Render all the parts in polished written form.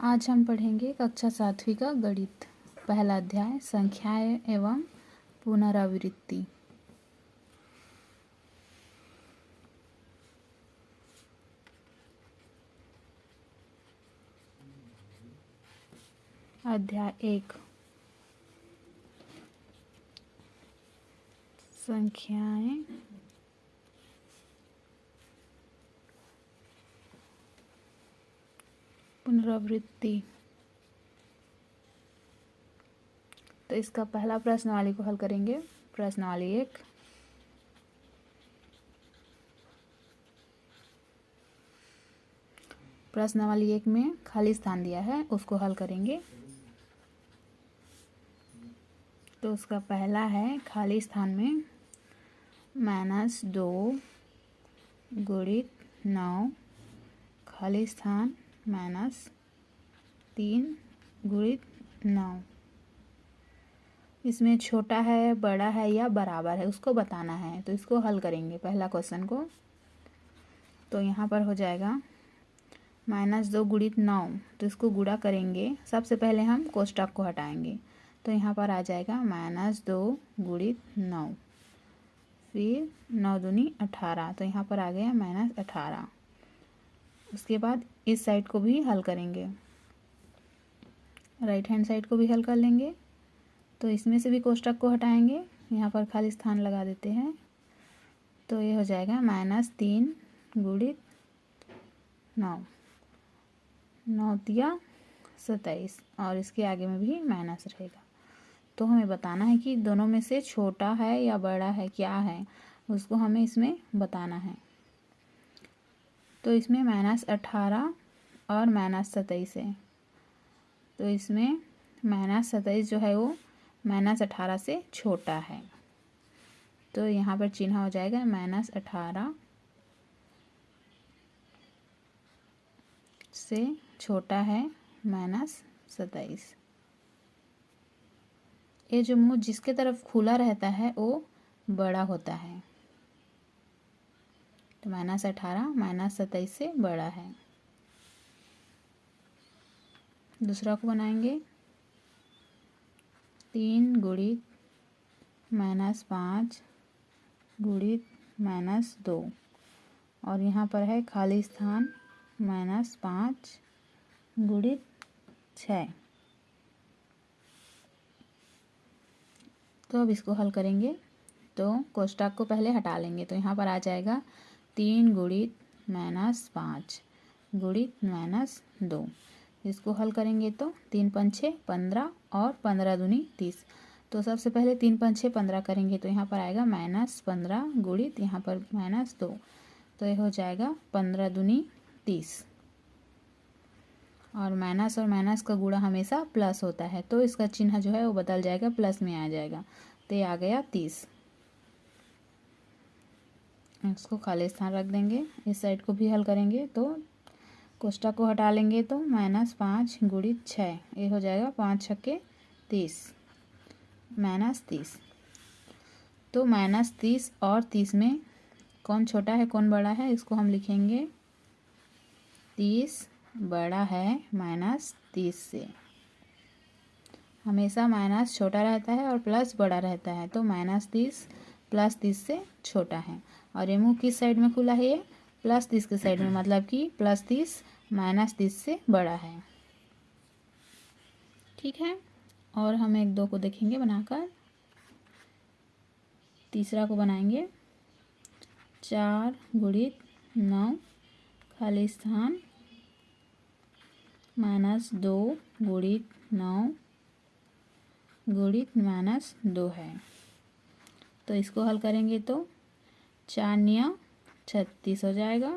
आज हम पढ़ेंगे कक्षा 7वीं का गणित, पहला अध्याय संख्याएं एवं पुनरावृत्ति। अध्याय 1 संख्याएं पुनरावृत्ति। तो इसका पहला प्रश्नावली को हल करेंगे। प्रश्नावली 1, प्रश्नावली 1 में खाली स्थान दिया है, उसको हल करेंगे। तो उसका पहला है खाली स्थान में -2 गुणित 9 खाली स्थान -3 गुणित 9। इसमें छोटा है, बड़ा है या बराबर है उसको बताना है। तो इसको हल करेंगे पहला क्वेश्चन को। तो यहाँ पर हो जाएगा -2 गुणित 9। तो इसको गुणा करेंगे। सबसे पहले हम कोष्ठक को हटाएंगे। तो यहाँ पर आ जाएगा -2 गुणित 9, फिर 9 दूनी 18। तो यहाँ पर आ गया -18। उसके बाद इस साइड को भी हल करेंगे, राइट हैंड साइड को भी हल कर लेंगे। तो इसमें से भी कोष्ठक को हटाएंगे, यहाँ पर खाली स्थान लगा देते हैं। तो ये हो जाएगा -3 गुणित 9, 9 तिया 27, और इसके आगे में भी माइनस रहेगा। तो हमें बताना है कि दोनों में से छोटा है या बड़ा है, क्या है उसको हमें इसमें बताना है। तो इसमें -18 और -27 है। तो इसमें -27 जो है वो -18 से छोटा है। तो यहाँ पर चिन्ह हो जाएगा -18 से छोटा है -27। ये जो मुंह जिसके तरफ खुला रहता है वो बड़ा होता है। तो -18 -27 से बड़ा है। दूसरा को बनाएंगे। 3 गुणित -5 गुणित -2, और यहाँ पर है खाली स्थान -5 गुणित 6। तो अब इसको हल करेंगे। तो कोष्ठक को पहले हटा लेंगे। तो यहाँ पर आ जाएगा 3 गुणित -5 गुणित -2। इसको हल करेंगे तो 3 पंचे 15 और 15 दूनी 30। तो सबसे पहले 3 पंचे 15 करेंगे। तो यहाँ पर आएगा -15 गुणित यहाँ पर -2। तो ये हो जाएगा 15 दूनी 30। और माइनस का गुणा हमेशा प्लस होता है, तो इसका चिन्ह जो है वो बदल जाएगा, प्लस में आ जाएगा। तो ये आ गया 30। इसको खाली स्थान रख देंगे। इस साइड को भी हल करेंगे। तो कोष्ठक को हटा लेंगे। तो -5 गुणित 6, ये हो जाएगा 5 छक्के 30 -30। तो -30 और 30 में कौन छोटा है कौन बड़ा है, इसको हम लिखेंगे 30 बड़ा है -30 से। हमेशा माइनस छोटा रहता है और प्लस बड़ा रहता है। तो -30 + 30 से छोटा है। और ये मुँह किस साइड में खुला है, ये +30 के साइड में, मतलब कि +30 -30 से बड़ा है। ठीक है। और हम 1-2 को देखेंगे बनाकर। तीसरा को बनाएंगे। 4 गुणित 9 खाली स्थान -2 गुणित 9 गुणित -2 है। तो इसको हल करेंगे तो 4 9 36 हो जाएगा,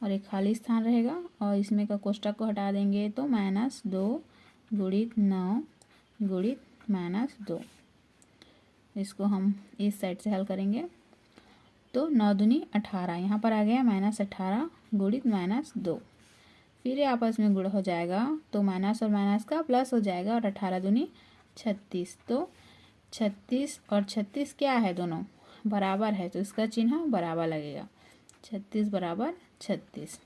और एक खाली स्थान रहेगा। और इसमें का कोष्ठक को हटा देंगे। तो -2 गुणित 9 गुणित -2। इसको हम इस साइड से हल करेंगे। तो 9 दूनी 18, यहाँ पर आ गया -18 गुणित -2। फिर ये आपस में गुणा हो जाएगा। तो माइनस और माइनस का प्लस हो जाएगा, और 18 दूनी 36। तो 36 और 36 क्या है, दोनों बराबर है। तो इसका चिन्ह बराबर लगेगा, 36 बराबर 36।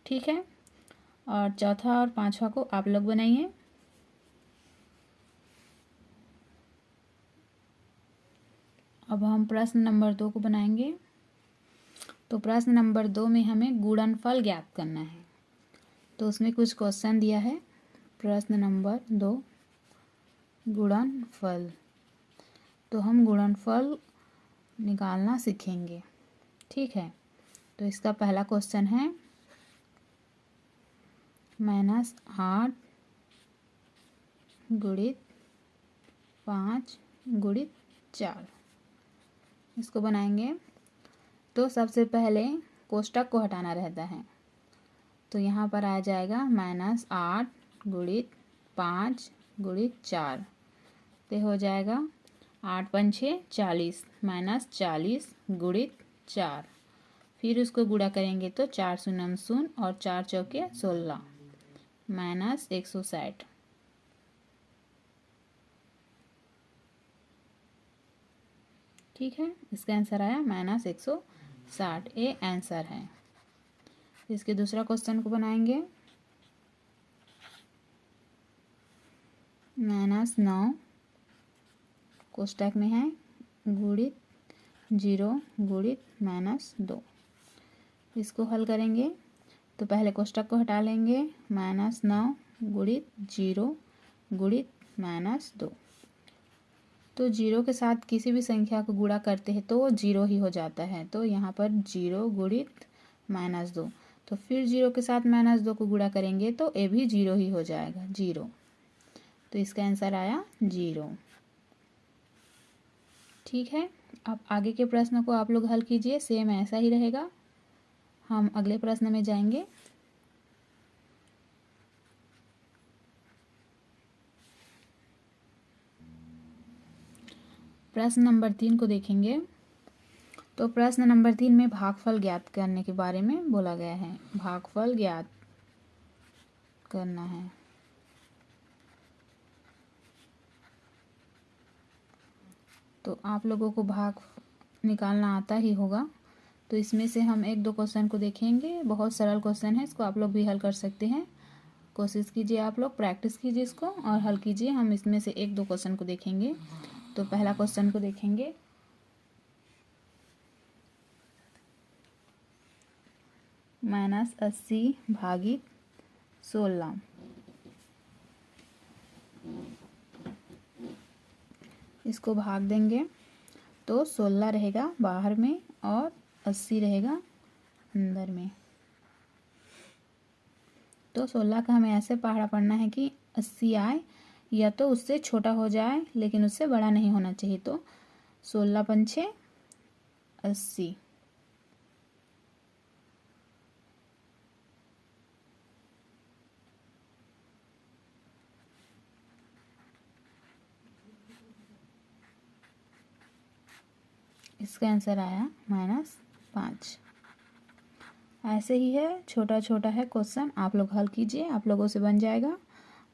ठीक है। और चौथा और पांचवा को आप लोग बनाइए। अब हम प्रश्न नंबर 2 को बनाएंगे। तो प्रश्न नंबर 2 में हमें गुणनफल ज्ञात करना है। तो उसमें कुछ क्वेश्चन दिया है। प्रश्न नंबर 2 गुणनफल। तो हम गुणनफल निकालना सीखेंगे, ठीक है। तो इसका पहला क्वेश्चन है -8 गुणित 5 गुणित 4। इसको बनाएंगे। तो सबसे पहले कोष्टक को हटाना रहता है। तो यहाँ पर आ जाएगा -8 गुणित 5 गुणित 4। तो हो जाएगा 8 पंछे 40 -40 गुणित 4। फिर उसको गुणा करेंगे तो 4 शून्य शून्य और 4 चौके 16 -160। ठीक है, इसका आंसर आया -160। ये आंसर है। इसके दूसरा क्वेश्चन को बनाएंगे। -9 कोष्टक में है गुणित 0 गुणित -2। इसको हल करेंगे। तो पहले कोष्टक को हटा लेंगे। -9 गुणित 0 गुणित -2। तो 0 के साथ किसी भी संख्या को गुणा करते हैं तो वो 0 ही हो जाता है। तो यहाँ पर 0 गुणित -2। तो फिर 0 के साथ -2 को गुणा करेंगे तो ये भी 0 ही हो जाएगा, 0। तो इसका आंसर आया 0। ठीक है, अब आगे के प्रश्न को आप लोग हल कीजिए। सेम ऐसा ही रहेगा। हम अगले प्रश्न में जाएंगे। प्रश्न नंबर 3 को देखेंगे। तो प्रश्न नंबर 3 में भागफल ज्ञात करने के बारे में बोला गया है। भागफल ज्ञात करना है। तो आप लोगों को भाग निकालना आता ही होगा। तो इसमें से हम 1-2 क्वेश्चन को देखेंगे। बहुत सरल क्वेश्चन है, इसको आप लोग भी हल कर सकते हैं। कोशिश कीजिए, आप लोग प्रैक्टिस कीजिए इसको और हल कीजिए। हम इसमें से 1-2 क्वेश्चन को देखेंगे। तो पहला क्वेश्चन को देखेंगे। -80 भागित 16। इसको भाग देंगे तो 16 रहेगा बाहर में और 80 रहेगा अंदर में। तो 16 का हमें ऐसे पहाड़ा पढ़ना है कि 80 आए या तो उससे छोटा हो जाए, लेकिन उससे बड़ा नहीं होना चाहिए। तो 16 पंछे 80। इसका आंसर आया -5। ऐसे ही है, छोटा छोटा है क्वेश्चन। आप लोग हल कीजिए, आप लोगों से बन जाएगा।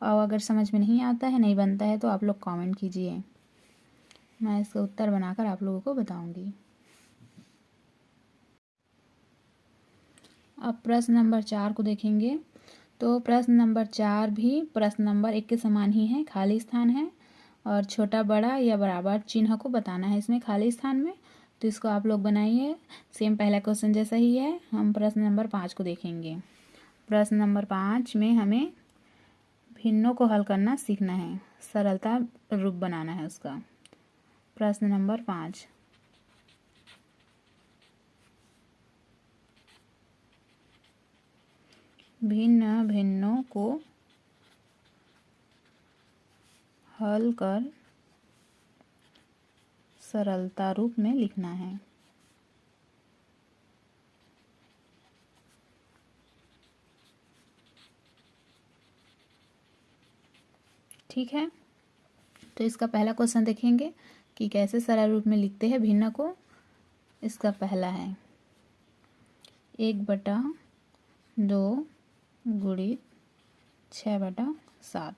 और अगर समझ में नहीं आता है, नहीं बनता है, तो आप लोग कमेंट कीजिए। मैं इसका उत्तर बनाकर आप लोगों को बताऊंगी। अब प्रश्न नंबर 4 को देखेंगे। तो प्रश्न नंबर 4 भी प्रश्न नंबर 1 के समान ही है। खाली स्थान है और छोटा बड़ा या बराबर चिन्ह को बताना है इसमें खाली स्थान में। तो इसको आप लोग बनाइए। सेम पहला क्वेश्चन जैसा ही है। हम प्रश्न नंबर 5 को देखेंगे। प्रश्न नंबर 5 में हमें भिन्नों को हल करना सीखना है, सरलता रूप बनाना है उसका। प्रश्न नंबर 5। भिन्न भिन्नों को हल कर सरलता रूप में लिखना है। ठीक है, तो इसका पहला क्वेश्चन देखेंगे कि कैसे सरल रूप में लिखते हैं भिन्न को। इसका पहला है 1/2 गुणित 6/7।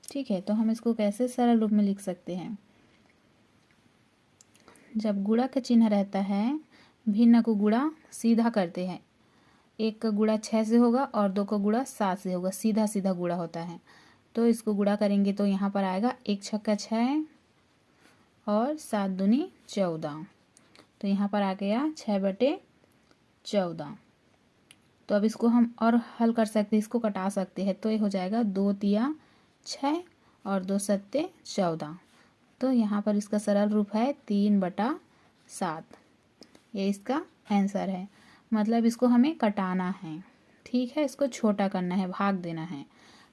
ठीक है, तो हम इसको कैसे सरल रूप में लिख सकते हैं। जब गुणा का चिन्ह रहता है, भिन्न को गुणा सीधा करते हैं। 1 का गुणा 6 से होगा और 2 का गुणा 7 से होगा, सीधा सीधा गुणा होता है। तो इसको गुणा करेंगे तो यहाँ पर आएगा 1 छक्का 6 और 7 दूनी 14। तो यहाँ पर आ गया 6/14। तो अब इसको हम और हल कर सकते हैं, इसको कटा सकते हैं। तो ये हो जाएगा 2 तिया 6 और 2 सत्ते 14। तो यहाँ पर इसका सरल रूप है 3/7। ये इसका आंसर है। मतलब इसको हमें कटाना है, ठीक है, इसको छोटा करना है, भाग देना है।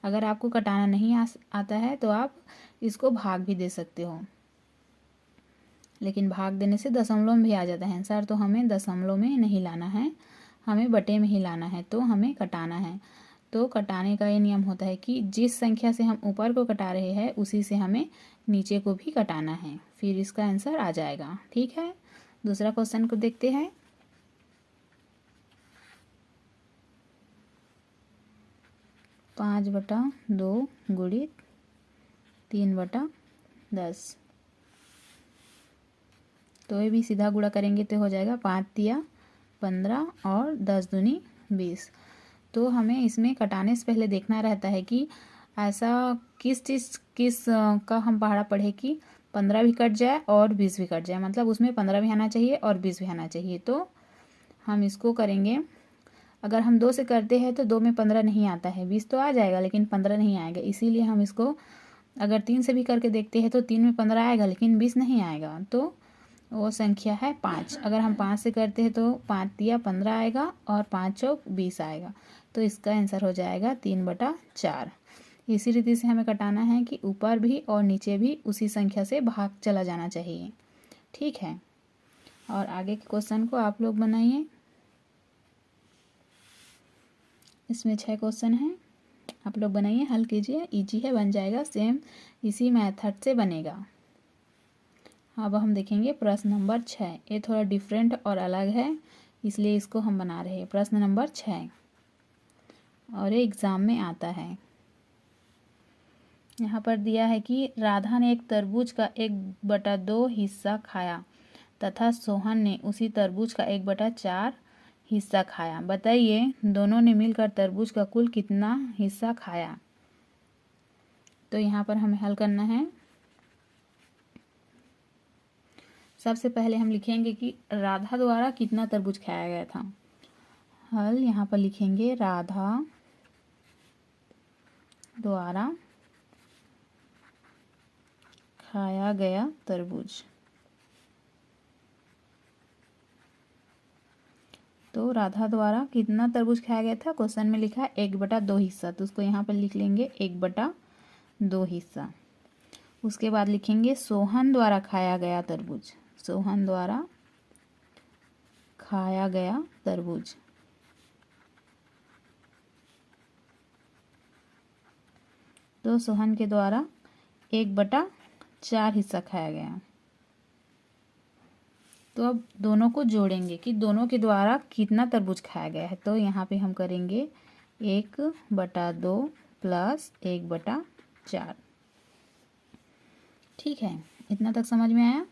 अगर आपको कटाना नहीं आता है तो आप इसको भाग भी दे सकते हो, लेकिन भाग देने से दशमलव में भी आ जाता है आंसर। तो हमें दशमलव में नहीं लाना है, हमें बटे में ही लाना है। तो हमें कटाना है। तो कटाने का ये नियम होता है कि जिस संख्या से हम ऊपर को कटा रहे हैं उसी से हमें नीचे को भी कटाना है, फिर इसका आंसर आ जाएगा। ठीक है, दूसरा क्वेश्चन को देखते हैं। पाँच बटा 2 गुणित 3/10। तो ये भी सीधा गुणा करेंगे तो हो जाएगा 5 तिया 15 और 10 दूनी 20। तो हमें इसमें कटाने से पहले देखना रहता है कि ऐसा किस का हम पहाड़ा पढ़े कि 15 भी कट जाए और 20 भी कट जाए, मतलब उसमें 15 भी आना चाहिए और 20 भी आना चाहिए। तो हम इसको करेंगे, अगर हम 2 से करते हैं तो 2 में 15 नहीं आता है, 20 तो आ जाएगा लेकिन 15 नहीं आएगा। इसीलिए हम इसको अगर 3 से भी करके देखते हैं तो 3 में 15 आएगा लेकिन 20 नहीं आएगा। तो वो संख्या है 5। अगर हम 5 से करते हैं तो 5 तिया 15 आएगा और 5 चौक 20 आएगा। तो इसका आंसर हो जाएगा 3/4। इसी रीति से हमें कटाना है कि ऊपर भी और नीचे भी उसी संख्या से भाग चला जाना चाहिए। ठीक है, और आगे के क्वेश्चन को आप लोग बनाइए। इसमें 6 क्वेश्चन हैं, आप लोग बनाइए, हल कीजिए, इजी है, बन जाएगा, सेम इसी मेथड से बनेगा। अब हम देखेंगे प्रश्न नंबर 6। ये थोड़ा डिफरेंट और अलग है, इसलिए इसको हम बना रहे हैं। प्रश्न नंबर 6 और ये एग्ज़ाम में आता है। यहाँ पर दिया है कि राधा ने एक तरबूज का 1/2 हिस्सा खाया तथा सोहन ने उसी तरबूज का 1/4 हिस्सा खाया। बताइए दोनों ने मिलकर तरबूज का कुल कितना हिस्सा खाया। तो यहाँ पर हमें हल करना है। सबसे पहले हम लिखेंगे कि राधा द्वारा कितना तरबूज खाया गया था। हल यहाँ पर लिखेंगे राधा द्वारा खाया गया तरबूज। तो राधा द्वारा कितना तरबूज खाया गया था, क्वेश्चन में लिखा है 1/2 हिस्सा, तो उसको यहाँ पर लिख लेंगे 1/2 हिस्सा। उसके बाद लिखेंगे सोहन द्वारा खाया गया तरबूज। सोहन द्वारा खाया गया तरबूज। तो सोहन के द्वारा 1/4 हिस्सा खाया गया। तो अब दोनों को जोड़ेंगे कि दोनों के द्वारा कितना तरबूज खाया गया है। तो यहाँ पे हम करेंगे 1/2 प्लस 1/4। ठीक है, इतना तक समझ में आया।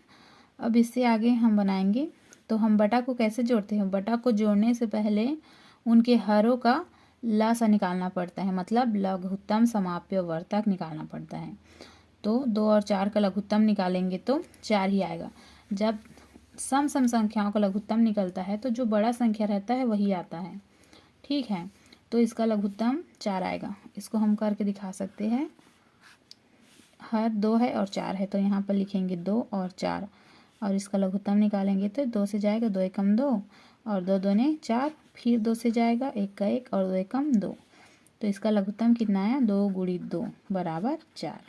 अब इससे आगे हम बनाएंगे। तो हम बटा को कैसे जोड़ते हैं, बटा को जोड़ने से पहले उनके हरों का लसा निकालना पड़ता है, मतलब लघुत्तम समाप्य वर्तक निकालना पड़ता है। तो 2 और 4 का लघुत्तम निकालेंगे तो 4 ही आएगा। जब सम संख्याओं का लघुत्तम निकलता है तो जो बड़ा संख्या रहता है वही आता है। ठीक है, तो इसका लघुत्तम 4 आएगा। इसको हम करके दिखा सकते हैं। हर 2 है और 4 है, तो यहाँ पर लिखेंगे 2 और 4 और इसका लघुत्तम निकालेंगे तो 2 से जाएगा 2 एकम 2 और 2 दूने 4, फिर 2 से जाएगा 1 का 1 और 2 एकम 2। तो इसका लघुत्तम कितना आया, 2 × 2 बराबर 4।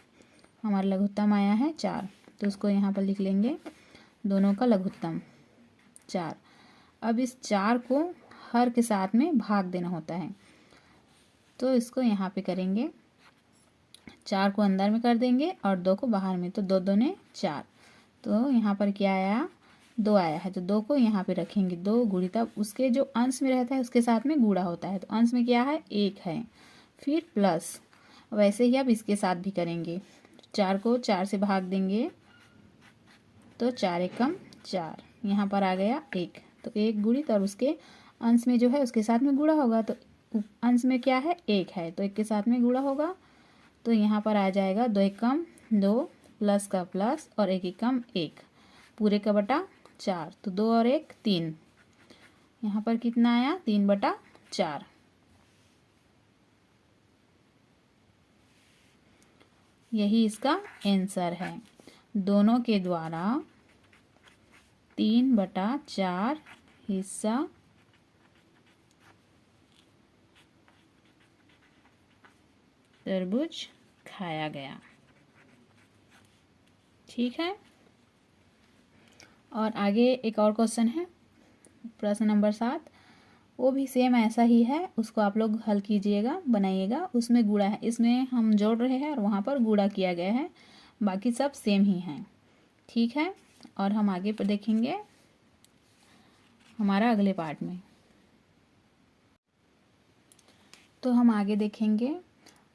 हमारा लघुत्तम आया है 4, तो उसको यहाँ पर लिख लेंगे दोनों का लघुत्तम 4। अब इस 4 को हर के साथ में भाग देना होता है, तो इसको यहाँ पे करेंगे, 4 को अंदर में कर देंगे और 2 को बाहर में, तो 2 दूने 4। तो यहाँ पर क्या आया, 2 आया है, तो 2 को यहाँ पे रखेंगे। 2 गुणित, अब उसके जो अंश में रहता है उसके साथ में गुणा होता है, तो अंश में क्या है 1 है, फिर प्लस। वैसे ही अब इसके साथ भी करेंगे, 4 को 4 से भाग देंगे तो 4 एकम 4, यहाँ पर आ गया 1, तो 1 गुणित और उसके अंश में जो है उसके साथ में गुणा होगा, तो अंश में क्या है, 1 है, तो 1 के साथ में गुणा होगा। तो यहाँ पर आ जाएगा 2 एकम 2 प्लस का प्लस और 1 एकम 1 पूरे का बटा 4, तो 2 और 1 3। यहाँ पर कितना आया, 3/4। यही इसका आंसर है। दोनों के द्वारा 3/4 हिस्सा तरबूज खाया गया। ठीक है, और आगे एक और क्वेश्चन है, प्रश्न नंबर 7। वो भी सेम ऐसा ही है, उसको आप लोग हल कीजिएगा, बनाइएगा। उसमें गुणा है, इसमें हम जोड़ रहे हैं और वहाँ पर गुणा किया गया है, बाकी सब सेम ही हैं। ठीक है, और हम आगे पर देखेंगे हमारा अगले पार्ट में। तो हम आगे देखेंगे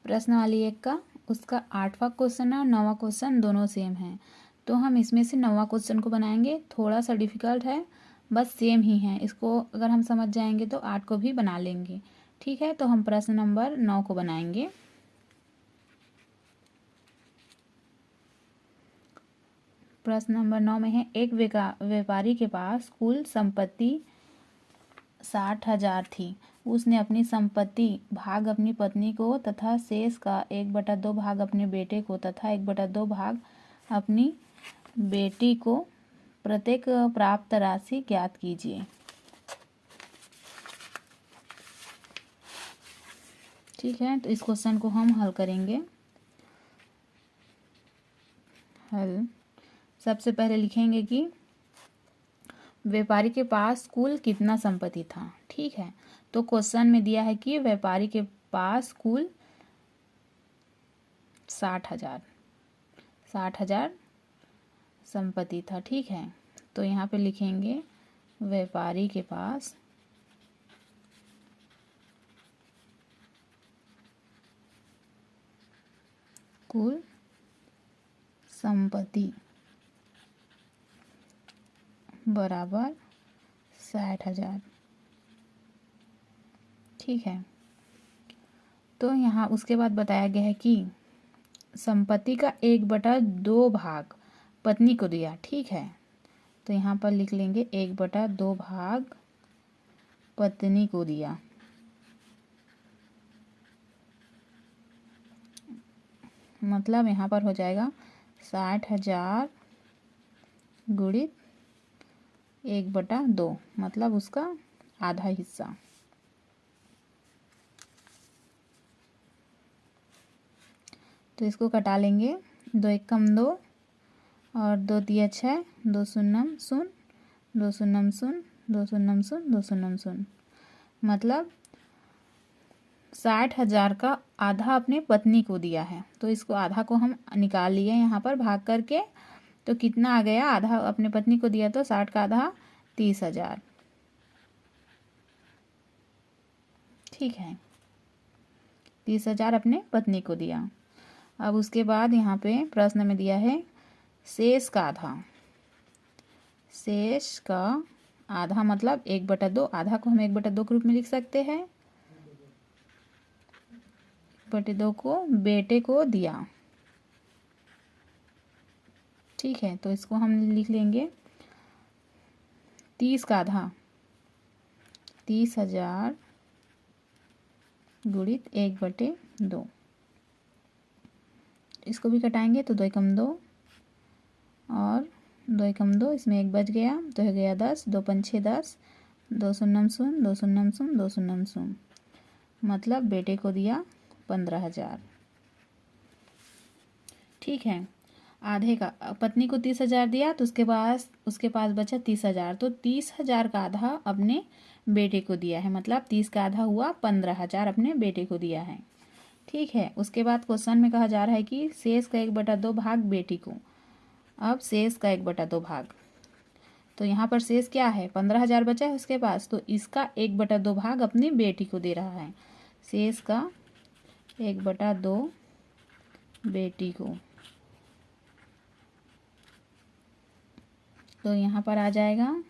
प्रश्न वाली 1 का, उसका 8वां क्वेश्चन और 9वां क्वेश्चन दोनों सेम हैं। तो हम इसमें से 9वां क्वेश्चन को बनाएंगे, थोड़ा सा डिफ़िकल्ट है, बस सेम ही है। इसको अगर हम समझ जाएंगे तो 8 को भी बना लेंगे। ठीक है, तो हम प्रश्न नंबर 9 को बनाएंगे। प्रश्न नंबर 9 में है, एक व्यापारी के पास कुल संपत्ति 60,000 थी। उसने अपनी संपत्ति भाग अपनी पत्नी को तथा शेष का 1/2 भाग अपने बेटे को तथा 1/2 भाग अपनी बेटी को प्रत्येक प्राप्त राशि ज्ञात कीजिए। ठीक है, तो इस क्वेश्चन को हम हल करेंगे। हल सबसे पहले लिखेंगे कि व्यापारी के पास कुल कितना संपत्ति था। ठीक है, तो क्वेश्चन में दिया है कि व्यापारी के पास कुल 60,000 संपत्ति था। ठीक है, तो यहाँ पे लिखेंगे व्यापारी के पास कुल संपत्ति बराबर 60,000। ठीक है, तो यहाँ उसके बाद बताया गया है कि संपत्ति का 1/2 भाग पत्नी को दिया। ठीक है, तो यहाँ पर लिख लेंगे 1/2 भाग पत्नी को दिया। मतलब यहाँ पर हो जाएगा 60,000 गुणित 1/2, मतलब उसका आधा हिस्सा। तो इसको कटा लेंगे, 2 एकम 2 और 2 तिया 6, 2 शून्यम 0, 2 शून्यम 0, 2 शून्यम 0, 2 शून्यम 0, मतलब 60,000 का आधा अपने पत्नी को दिया है। तो इसको आधा को हम निकाल लिए यहाँ पर भाग करके, तो कितना आ गया, आधा अपने पत्नी को दिया तो 60 का आधा 30,000। ठीक है, 30,000 अपने पत्नी को दिया। अब उसके बाद यहाँ पे प्रश्न में दिया है शेष का आधा। शेष का आधा मतलब 1/2, आधा को हम 1/2 के रूप में लिख सकते हैं। 1/2 को बेटे को दिया। ठीक है, तो इसको हम लिख लेंगे 30 का आधा 30,000 गुणित 1/2। इसको भी कटाएंगे तो 2 एकम 2 और 2 एकम 2, इसमें 1 बच गया तो हो गया 10, 2 पंछे 10, 2 शून्यम 0, 2 शून्यम 0, 2 शून्यम 0, मतलब बेटे को दिया 15,000। ठीक है, आधे का पत्नी को 30,000 दिया तो उसके पास बचा 30,000, तो 30,000 का आधा अपने बेटे को दिया है, मतलब 30 का आधा हुआ 15,000 अपने बेटे को दिया है। ठीक है, उसके बाद क्वेश्चन में कहा जा रहा है कि शेष का 1/2 भाग बेटी को। अब शेष का 1/2 भाग, तो यहाँ पर शेष क्या है, 15,000 बचा है उसके पास, तो इसका 1/2 भाग अपनी बेटी को दे रहा है। शेष का 1/2 बेटी को, तो यहाँ पर आ जाएगा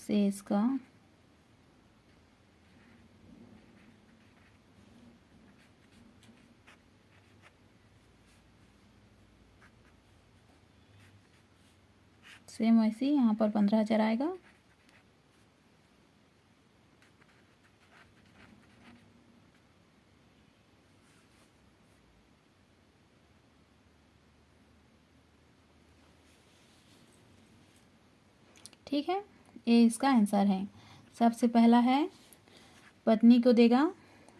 शेष का सेम वैसे ही यहाँ पर 15,000 आएगा। ठीक है, ये इसका आंसर है। सबसे पहला है पत्नी को देगा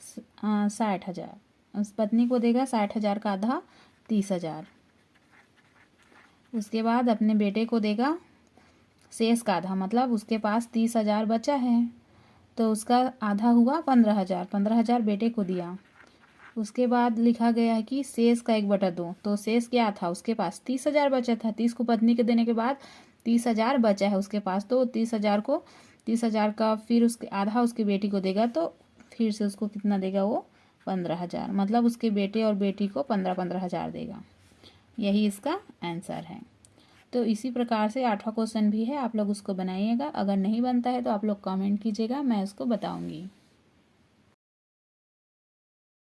60,000, पत्नी को देगा 60,000 का आधा 30,000। उसके बाद अपने बेटे को देगा शेष का आधा, मतलब उसके पास 30,000 बचा है तो उसका आधा हुआ 15,000, 15,000 बेटे को दिया। उसके बाद लिखा गया है कि शेष का 1/2, तो शेष क्या था, उसके पास 30,000 बचा था। 30 को पत्नी के देने के बाद 30,000 बचा है उसके पास, तो 30,000 का फिर उसके आधा उसके बेटी को देगा, तो फिर से उसको कितना देगा वो 15,000, मतलब उसके बेटे और बेटी को 15,000 देगा। यही इसका आंसर है। तो इसी प्रकार से 8वां क्वेश्चन भी है, आप लोग उसको बनाइएगा। अगर नहीं बनता है तो आप लोग कमेंट कीजिएगा, मैं उसको बताऊंगी।